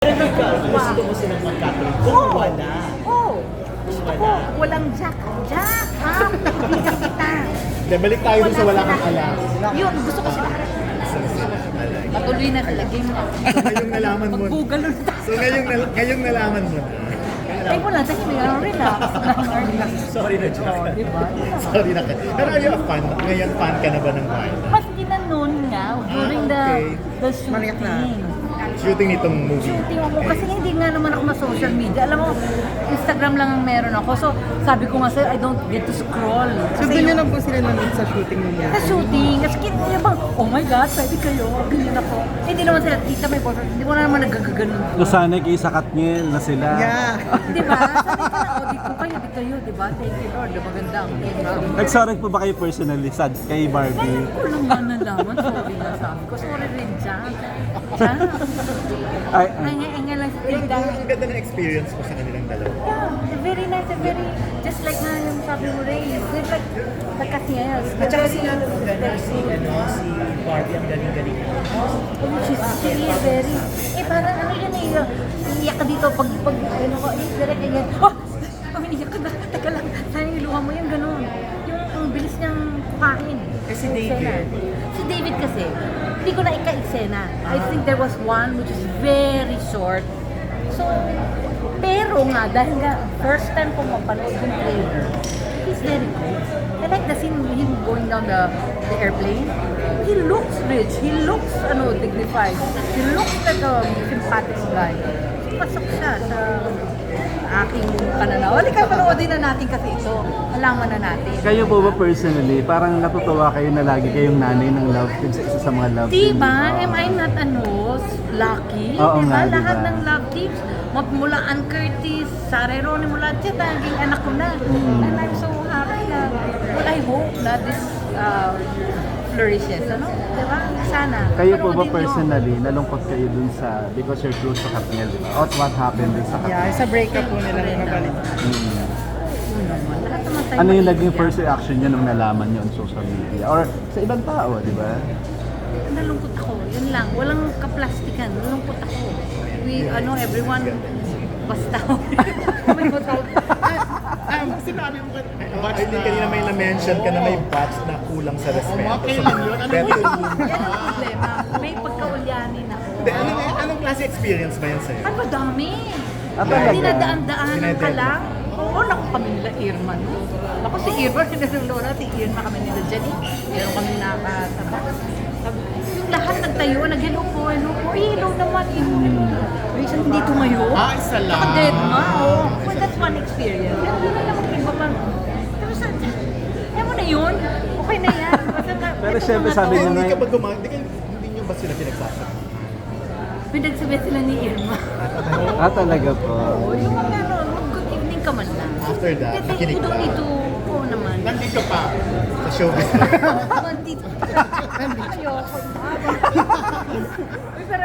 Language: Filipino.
Gusto mo silang magkatuloy? Kung wala. Oo. Gusto ko, walang Jack. Jack, ha? Kaibigan kita. Then, balik tayo dun sa wala kang alam. Yun, gusto ko sila. Patuloy na sila. Game na. So, ngayong nalaman mo. Magbugalo na tayo. So, ngayong nalaman mo na. Ay, wala. Kasi may relax. Sorry na, joke. Diba? Sorry na. Pero are you a fan? Ngayon, fan ka na ba ng Violet? Mas ginanon nga during okay. the shooting. Shooting nitong movie. Shooting ako kasi hindi nga naman ako ma-social media. Alam mo, Instagram lang ang meron ako. So, sabi ko nga sa'yo, I don't get to scroll. So doon yun lang po sila na-meet sa shooting niya? Sa shooting. Kasi kaya bang, oh my God, pwede kayo. Ganyan ako. Hindi naman sila, tita may boyfriend. Hindi ko na naman nagagaganon. Sanay kay sa Katniel na sila. Yeah. Diba? Sabi ka na, di ko kayo, di kayo, diba? Thank you Lord, maganda ang game. Nagsorry po ba kayo personally sad kay Barbie? Ngayon ko lang nga nalaman, sorry na sabi ko. Sorry rin dyan. Dyan. Ay, Ay, lang si Tita. Ang ganda ng experience mo sa kanilang dalawa. Yeah, very nice and very, just like nga yung sabi mo Ray, it's like, pagkasiyas. At saka si si Barbie ang galing-galing. She is very, parang ano yun iiyak ka dito pag ano ko, direct ganyan, oh, umiiyak ka na, teka lang, sana yung luha mo yan, gano'n. Yung ang bilis niyang kukain. Si David. Si David kasi, hindi ko na ika-eksena. I think there was one which is very short. So, pero nga, dahil nga, first time ko mapanood yung trailer, he's very good. I like the scene him going down the airplane. He looks rich. He looks dignified. He looks like a sympathetic guy. Pasok siya sa aking pananaw. Halika, panoodin na natin kasi ito. Alaman na natin. kayo po ba personally, parang natutuwa kayo na lagi kayong nanay ng love team sa isa sa mga love team? Diba? Am I not lucky? Oo Diba? nga, diba? Lahat ng love teams, mula Ann Curtis, Sarah Geronimo, lahat siya, naging anak ko na. And I'm so happy na, well, I hope na this flourishes, ano? Diba? Sana. Kayo po ba Panoodin nyo. personally, nalungkot kayo dun sa, because you're close to Katniel, di ba? What happened dun sa Katniel? Yeah, sa breakup po nila nabalik. Yun naman. Lahat naman tayo Ano yung maiiyak. naging first reaction nyo nung nalaman nyo on social media? Or sa ibang tao, di ba? Nalungkot ako. Yun lang. Walang kaplastikan. Nalungkot ako. Everyone, basta. May butang. Sinabi mo ka, I think kanina may na-mention ka na may batch na kulang sa respeto. kailan yun? Ano Pero, Yan ang problema. May pagkaulyanin ako. Hindi, anong klase experience ba yan sa'yo? Ay, madami. talaga? Dinadaan-daanan ka lang. Oo, naku kami nila Irma. No? Ako si Irma, sinasulo na si Irma kami nila Jenny. Meron kami nakasaba. Yung lahat nagtayo, nag-hello po. Hello naman. Rachel, hindi tumayo. Isa lang. Naka-dead ma. Oh. Well, that's one experience. Hindi na naman iba pang... Pero sa... Ayaw mo na yun. Okay na yan. Pero syempre sabi Hindi nyo ka nga, ba hindi nyo ba sila pinagsasabi? Pinagsabihan sila ni Irma. talaga po. Yung mga good evening ka man lang. After that, Kasi nakinig you don't ka. need to, oo naman. Nandito pa sa showbiz. Nandito. Ayoko na. Uy, pero